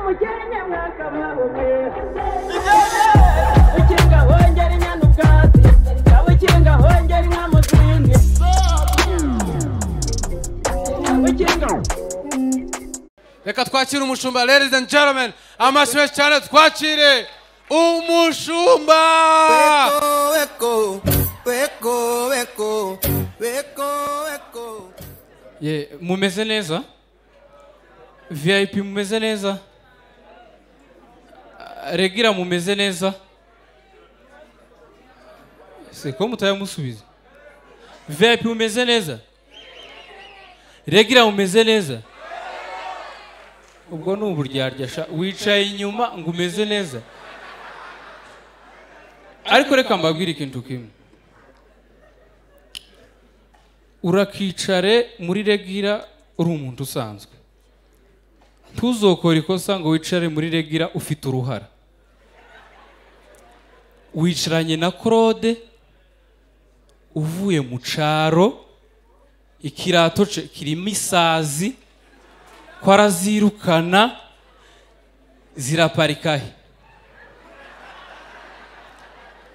mukenya mwaka mwabume ukinga hongera inyana ubwatsi ukinga hongera inka mu zindi ukinga. Reka twakire umushumba. Ladies and gentlemen, amashyi menshi cyane twakire umushumba. Ye mumeze neza? VIP mumeze neza? Regira mumeze neza? Seko mutayamusubiza. VIP mumeze neza? Regira mumeze neza? Ubwo n'uburyarya wicaye inyuma ngo umeze neza. Ariko reka mbabwire ikintu kimwe. Urakicare muri Regira uri umuntu usanzwe. Ntuzokora ikosa ngo wicare muri Regira ufite uruhara. Wicaranye na Claude uvuye mu caro, ikirato ce kirimo isazi, kwarazirukana ziraparikahe.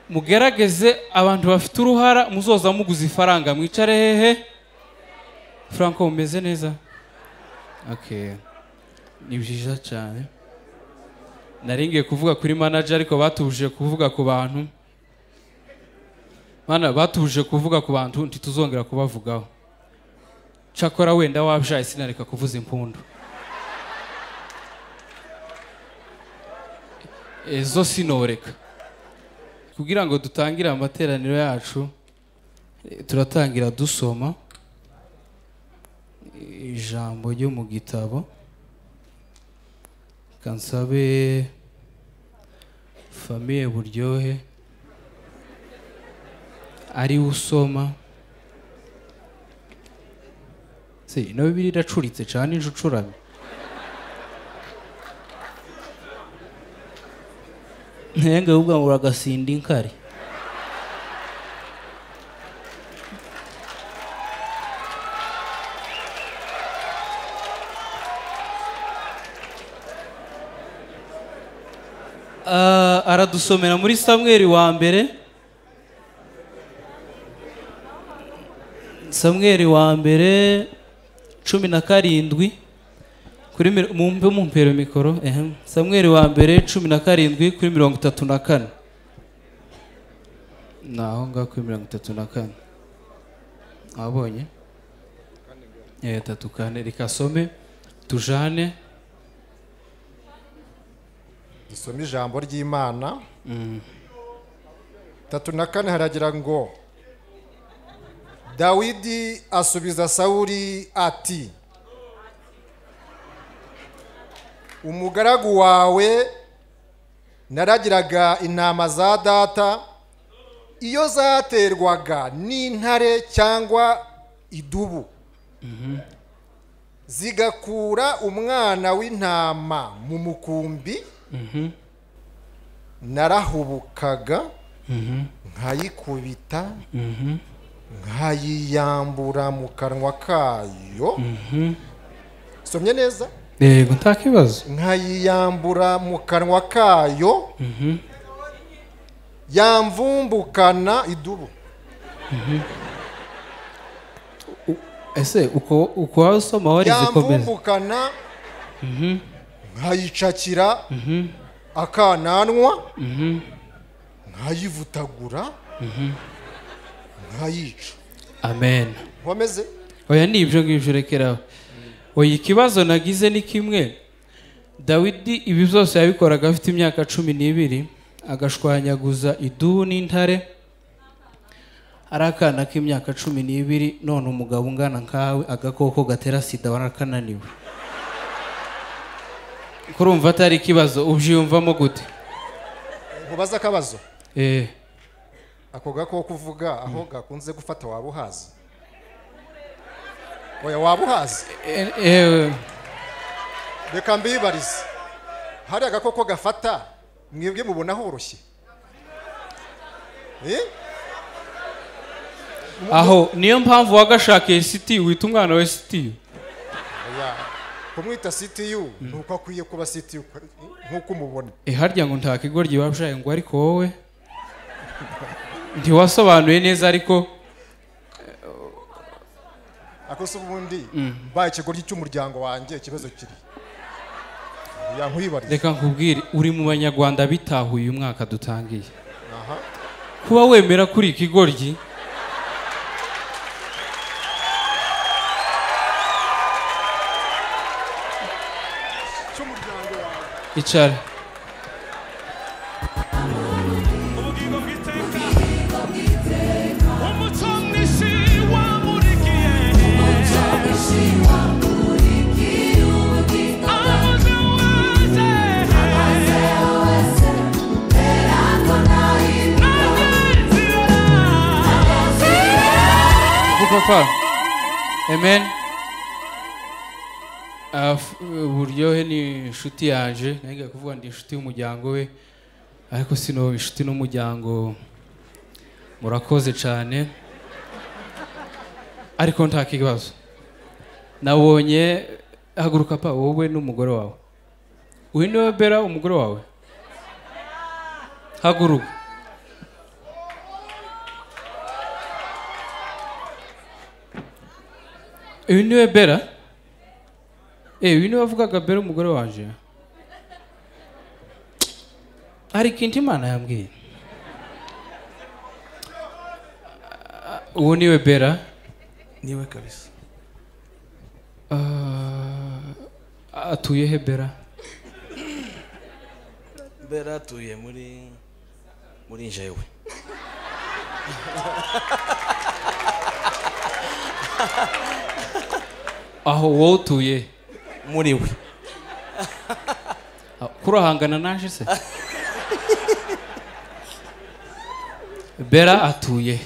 Mugerageze abantu bafite uruhara muzoza muguza ifaranga mwicare hehe. Franco umeze neza? Okay. Ni byiza cyane. Naringiye kuvuga kuri manager ariko batubuje kuvuga ku bantu. Mana batubuje kuvuga ku bantu ntituzongera kubavugaho. Chakora wenda wabjaye sinareka kuvuza impundu. Ezo sinoreka. Kugira ngo dutangire amateraniro yacu turatangira dusoma ijambo ryo mu gitabo. Kansabe Famille Buryohe ari usoma. No Bibiliya iracuritse cyane injucurame. Nenge ubwa ngo uragasinda inkari. Aradusomera muri Samweli wa mbere. Samweli wa mbere 17 kuri mumbe mumpero mikoro. Samweli wa mbere 17 kuri 34. Naho nga kuri 34. Abonye? 34 rikasome tujane. Dusome ijambo ry'Imana. 34 haragira ngo Dawidi asubiza Sawuli ati, umugaragu wawe naragiraga intama za data, iyo zaterwaga n'intare cyangwa idubu, zigakura umwana w'intama mu mukumbi, narahubukaga nkayikubita, nkayiyambura mu kanwa kayo. Somye neza? Yego ntakibazo. Nkayiyambura mu kanwa kayo, yamvumbukana idubu. Ese uko wasoma wari zikomeza? Yamvumbukana nkayicakira akananwa, nkayivutagura, nkayica. Amen. Wameze? Oya ni ibyo ngibyo rekeraho. Oya ikibazo nagize ni kimwe. Dawidi ibi byose yabikoraga afite imyaka 12, agashwanyaguza idubu n'intare. Arakana k'imyaka 12 none umugabo ungana nkawe agakoko gatera sida warakananiwe. Kurumva atari ikibazo ubyumvamo gute? Nkubaza akabazo. Ako gakoko kuvuga aho gakunze gufata wabuhazi. Oya wabuhazi. Reka mbibarize. Hari agakoko gafata mwebwe mubona horoshye. Aho niyo mpamvu wagashakiye City wita umwana we City. kumwita CTU nuko akwiye kuba CTU nkuko umubona harya ngo nta kigoryi babushaye ngo ariko wowe ntiwasobanuye neza ariko akoso ubundi baye ikigoryi cy'umuryango wanjye ikibazo kiri yankwibariza reka nkubwire uri mu banyarwanda bitahuye uyu mwaka dutangiye kuba wemera kuri ikigoryi cy'umuryango wanjye icara papa amen uburyohe ni inshuti yaje nagiye kuvuga ndi inshuti y'umuryango we ariko sino inshuti n'umuryango murakoze cyane ariko nta kibazo nabonye haguruka pa wowe n'umugore wawe uyu niwe Bella umugore wawe haguruka uyu niwe Bella uyu niwe wavugaga Bella umugore wanje hari ikintu Imana yambwiye uwo niwe Bella niwe kabisa atuye he Bella Bella atuye muri jewe aho wowe utuye muri we kurahangana naje se Bella atuye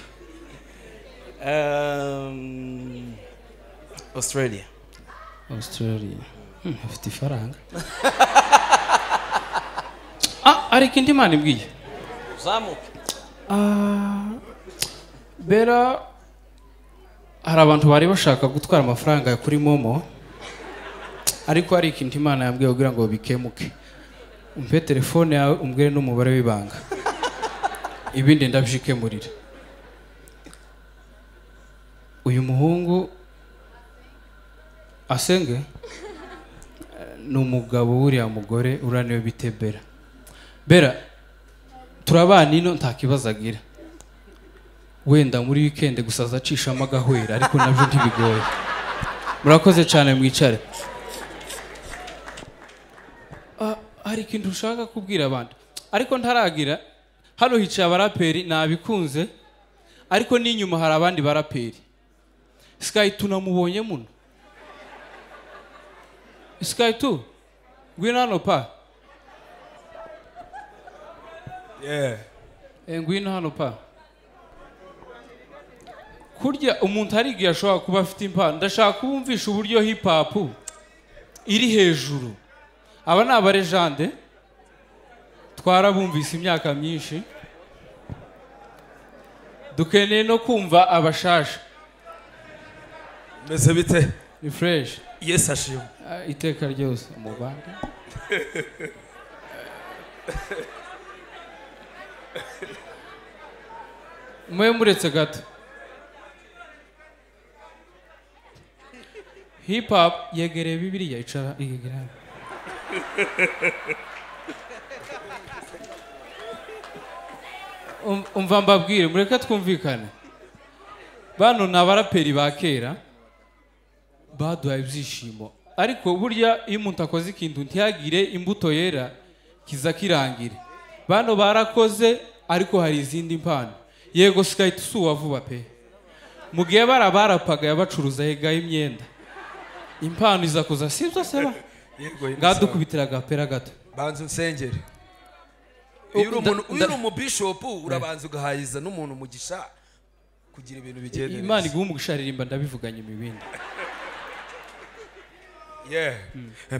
Australia afite ifaranga ariko indi Imana imbwiye zamuke Bella hari abantu bari bashaka gutwara amafaranga kuri Momo ariko hari ikintu Imana yambwiye kugira ngo bikemuke umpe telefone yawe umbwire n'umubare w'ibanga ibindi ndabyikemurira uyu muhungu asenge ni umugabo w'uriya mugore uraniwe bite Bella Bella turabana ino nta kibazo agira wenda muri weekend gusa azacishamo agahwera ariko nabyo ntibigoye murakoze cyane mwicare hari ikintu ushaka kubwira abantu ariko ntaragira hano hicaye abaraperi nabikunze ariko n'inyuma hari abandi baraperi Sky tunamubonye muno Sky tu ngwino hano pa ngwino hano pa kurya umuntu harigiye ashobora kuba afite impano ndashaka kubumvisha uburyo hip hop iri hejuru aba ni abarejande twarabumvise imyaka myinshi dukeneye no kumva abashasha meze bite ni fresh yes ashimwe iteka ryose mu Rwanda mwe muretse gato hip hop yegereye Bibiliya icara igira umva mbabwire mureke twumvikane bano ni abaraperi ba kera baduhaye ibyishimo ariko burya iyo umuntu akoze ikintu ntihagire imbuto yera kiza kirangire bano barakoze ariko hari izindi mpano yego Sky tusuwa vuba pe mu gihe barapaga yabacuruza hegaye imyenda impano iza kuza sibyo seba ngadukubitira agapera gato banza unsengere iyo uri umubishop urabanza ugahayiza n'umuntu umugisha kugira ibintu bigende Imana iguha umugisha aririmba ndabivuganye mu bindi Yeah.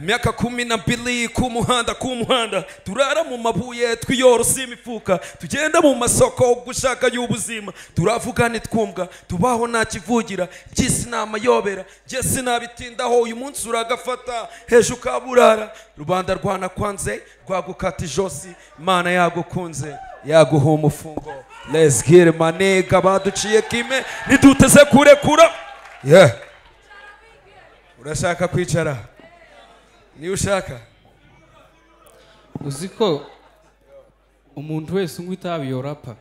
Miaka 12 ku muhanda turara mu mabuye twiyorosa imifuka tugenda mu masoko gushaka y'ubuzima turavuga nitwumva tubaho nta kivugira byisi namayobera je sinabitindaho uyu munsi uragafata hejo kaburara rubanda rwana kwanze rwagukata ijosi Imana yagukunze yaguha umufungo. Let's get it my nigga baduciye kime niduteze kurekura. Yeah. Urashaka kwicara? Ni ushaka? Uziko umuntu wese unywa itabi yorapa.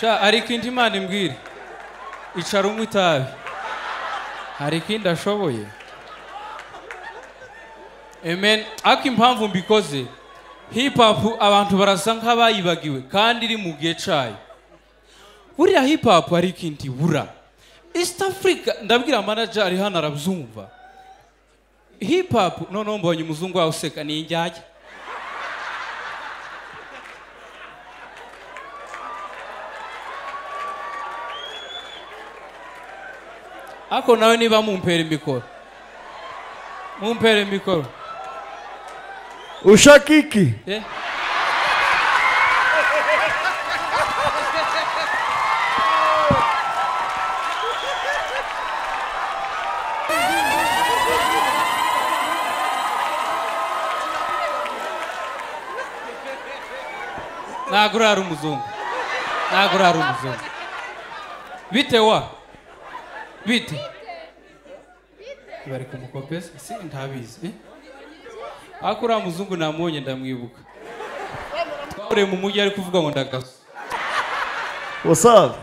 Sha ariko indi Imana imbwire. Icara unywa itabi. Hari ikindi ashoboye. Amen. Ako impamvu mbikoze hip hop abantu barasa nk'abayibagiwe kandi iri mu gihe cayo. Buriya hip hop hari ikindi bura. East Africa ndabwira manager ari hano arabyumva. Hip hop none mbonye umuzungu wawe useka ni injyajya. Ako nawe niba mumpera imikoro. Mumpera imikoro. Ushakiki. Yeah. Nagurara umuzungu. Nagurara umuzungu. Bite wa? Bite? Bari kumukopesa si ntabizi. Akura muzungu namonye ndamwibuka. Tware mu mujyi ari kuvuga ngo ndagaso. What's up?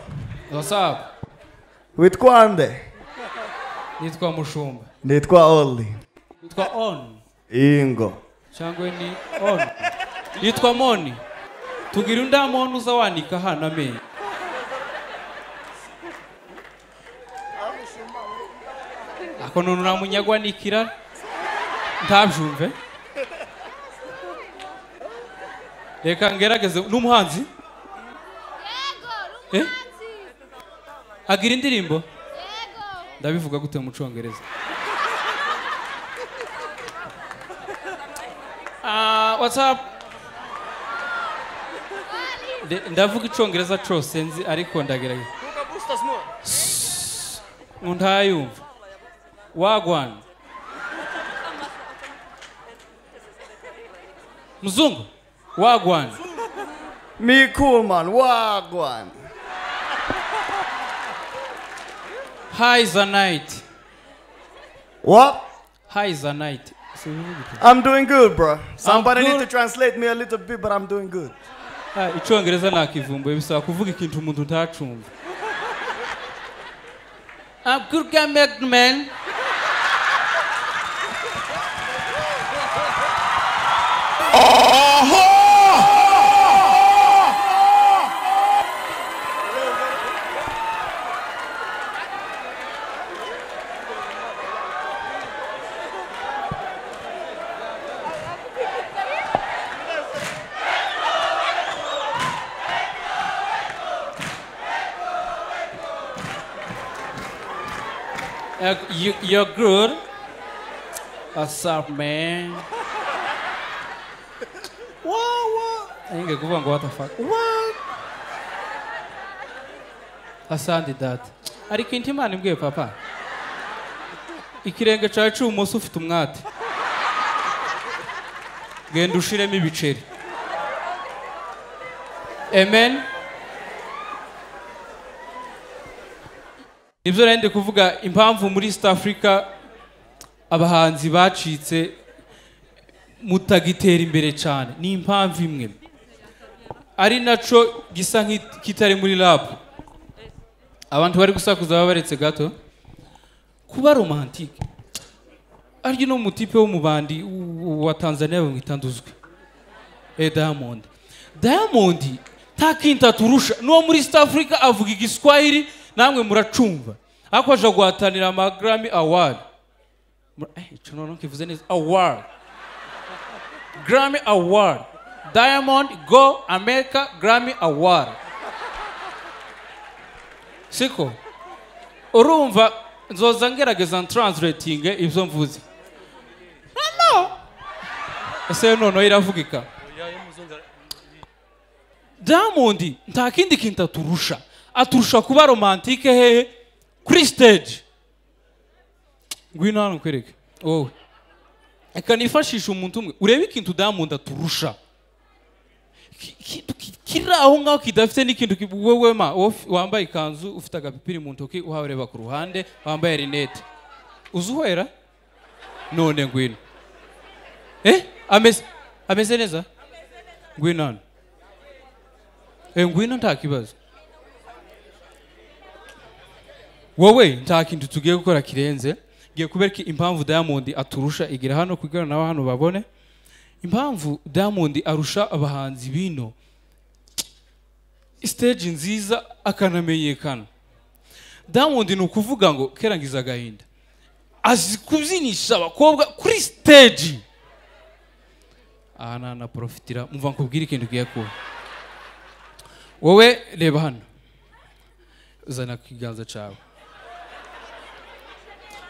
What's up? Witwa nde? Nitwa Mushumba. Nitwa Oli. Nitwa On. Ingo. Cyangwa ni On. Nitwa Moni. Tugira unda muntu uza wanika hano amenye. Ako none uramunyagwa nikira ntabyumve. Reka ngerageze n'umuhanzi. Yego, Eh? n'umuhanzi. Agira indirimbo? Yego. Ndabivuga gute mu Cyongereza? What's up? Ndavuga Icyongereza cyose nzi ariko ndagerageza. Ntayumva. Wagwan. Mzungu. Wagwan. Me cool man, wagwan. High is a night. What? High is a night. I'm doing good, bro. Somebody good. need to translate me a little bit, but I'm doing good. Icyongereza nakivumbuye bisaba kuvuga ikintu umuntu ntacumva. I'm good guy man. You're good. What's up, man? What? Ainge kuvuga ngo what the fuck? What? Asante data. Ariko inti Imana imbwiye papa. Ikirenge cyawe cy'ubumoso ufite umwate. Genda ushiremo ibiceri. Amen. Nibyo rende kuvuga impamvu muri East Africa abahanzi bacitse mutagitera imbere cyane ni impamvu imwe ari naco gisa nk'itari muri rap. Abantu bari gusakuza babaretse gato kuba romantique ari no mutipe wo mubandi wa Tanzania bamwitanduzwe Diamond nta kintu turusha no muri East Africa avuga igiswahili namwe muracumva ako aje guhatanira ama Grammy Award. Ico nono kivuze neza award. Grammy Award. Diamond Go America Grammy Award. Siko urumva nzoza ngerageza translating ibyo mvuze no ese noneho iravugika Diamond nta kindi kintu aturusha kuba romantike hehe kuri stage ngwino hano kwereke wowe eka nifashisha umuntu umwe urebe ikintu Diamond aturusha kiri aho ngaho kidafite n'ikintu wowe wambaye ikanzu ufite agapipiri mu ntoki uhareba ku ruhande wambaye rinete uzuhera none ngwino ameze neza ngwino hano ngwino nta kibazo wowe nta kintu tugiye gukora kirenze ngiye kubereka impamvu Diamond aturusha igira hano kugira nawe hano babone impamvu Diamond arusha abahanzi bino stage nziza akanamenyekana. Diamond ni ukuvuga ngo kerangiza agahinda azi kubyinisha abakobwa kuri stage na profitira mumva nkubwira ikintu giye ko wowe reba hano uzana kiganza cyawe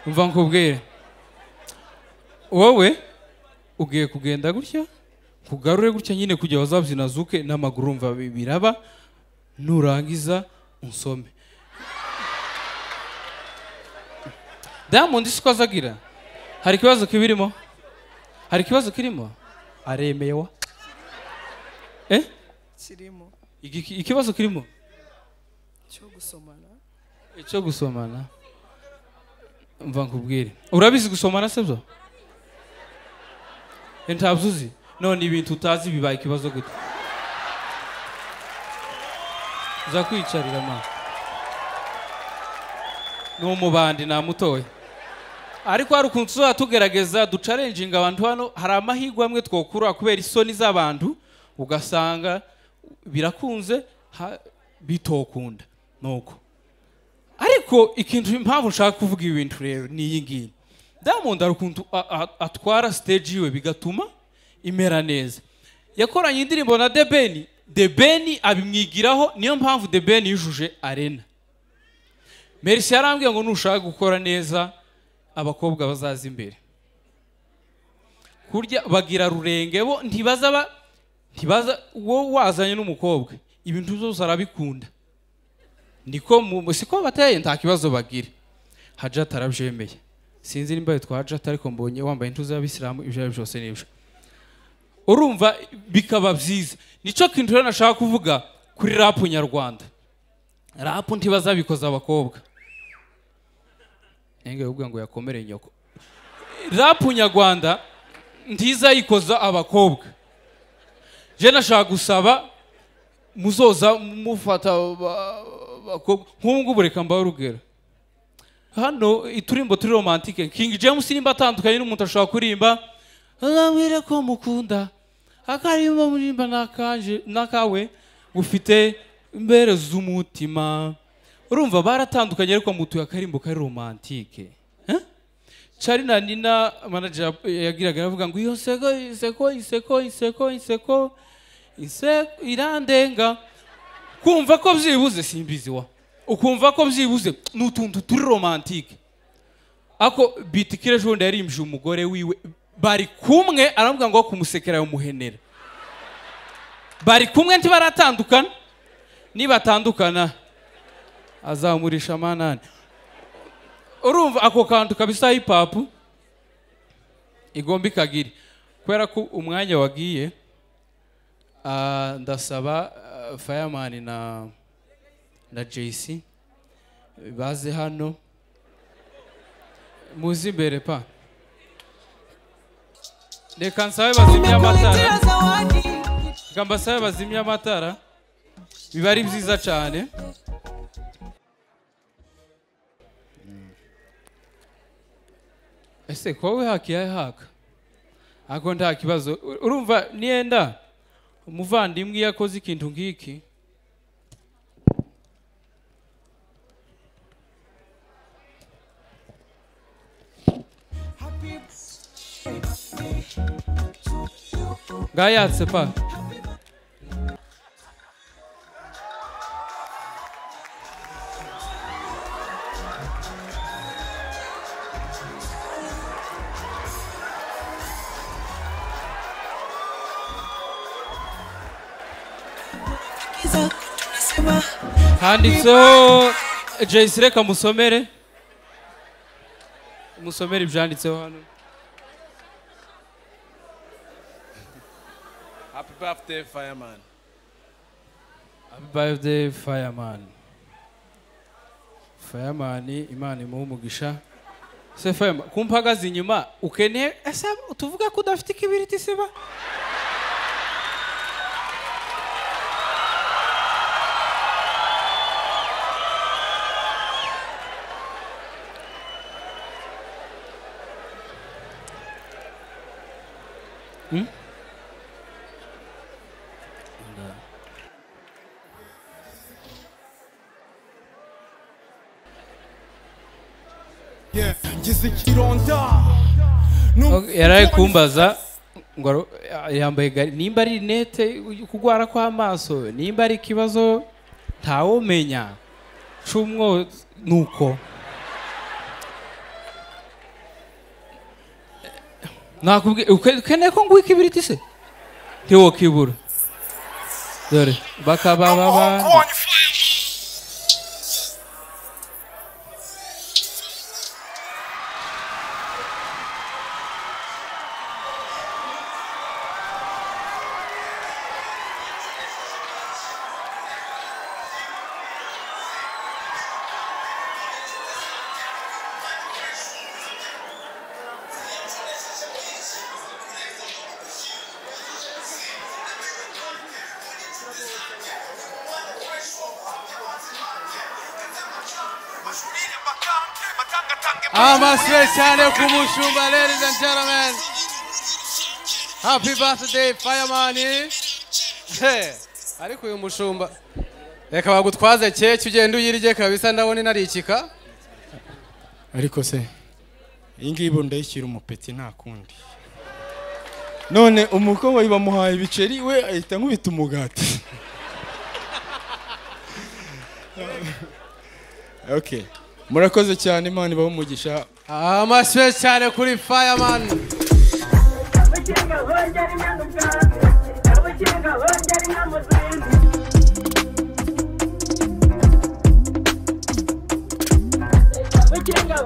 mumva nkubwire wowe ugiye kugenda gutya kugarure gutya nyine kujya wazabyina zuke n'amaguru mva biraba nurangiza unsome. Diamond siko azagira hari kibazo kibirimo aremeyewa kirimo ikibazo kirimo cyo gusomana mva nkubwire urabizi gusomana sebyo ntabzuzi none ibintu utazi bibaye ikibazo gute za kwicarira ma no mubandi na mutoye ariko hari ukuntu tuzatugerageza duchallenging abantu hano hari amahirwe amwe twokura kubera isoni z'abantu ugasanga birakunze bitokunda nuko ariko ikintu impamvu nshaka kuvuga ibintu rero ni iyi ngiyi Diamond ari ukuntu atwara stage iwe bigatuma imera neza yakoranye indirimbo na The Ben abimwigiraho niyo mpamvu The Ben yujuje arena. Merci yarambwiye ngo nushaka gukora neza abakobwa bazaza imbere kurya bagira rurenge bo ntibaza wo wazanye n'umukobwa ibintu byose arabikunda niko siko bateye nta kibazo bagira haja tarabyemeye sinzi nimba twaje ariko mbonye wambaye intuza y'abisilamu ibyo byose nibyo urumva bikaba byiza nico kintu rero nashaka kuvuga kuri rap nyarwanda rap ntibazabikoza abakobwa enge ubwo ngo yakomere nyoko rap nyarwanda ntizayikoza abakobwa je nashaka gusaba muzoza mufata nk'ubwo bureka mbaho rugero hano iturimbo turi romantique King James nimba atandukanye n'umuntu ashaka kurimba azamwire ko mukunda akarimba murimba nakanje nakawe ufite imbere z'umutima urumva baratandukanye ariko mutu yakarimbo kari romantique Chari na Nina manager yagiraga avuga ngo iyo iseko irandenga kumva ko byibuze simbizi wa ukumva ko byibuze n'utuntu turi romantique ako bitikire jonde yarimbije umugore wiwe bari kumwe aravuga ngo kumusekera yo muhenera bari kumwe ntibaratandukana nibatandukana azamurisha manane urumva ako kantu kabisa hip hop igomba ikagiri kwera ko umwanya wagiye ndasaba Fireman na JC baze hano muzi imbere pa reka nsabe bazimya amatara gamba sabe bazimya amatara biba ari byiza cyane ese kowe hakiye haka ako nta kibazo urumva nienda umuvandimwe yakoze ikintu ngiki gayatse pa handitseho JC reka musomere ibyanditseho hano. Happy birthday, fireman. Happy birthday, fireman. Fireman, Imana imuhe umugisha. Se fireman, kumpagaze inyuma ukeneye ese tuvuga ko udafite ikibiriti siba? Yaraye kumbaza ngo yambaye nimba ari rinete kugwara kw'amaso nimba ari ikibazo ntawomenya cumwo nuko nakubwiye ukeneye ko nguha ikibiriti se ntiwokibura dore bakaba baba Amaswe cyane ku mushumba, ladies and gentlemen. Happy birthday, fireman. Ariko uyu mushumba reka bagutwaze keke ugenda uyirye kabisa, ndabona inarikika. Ariko se iyi ngiyi ndayishyira umupeti nta kundi. None umukobwa bamuhaye ibiceri we ahita nkubita umugati. Okay. Murakoze cyane, Imana ibahe umugisha. Amaswe cyane kuri fireman. Wikinga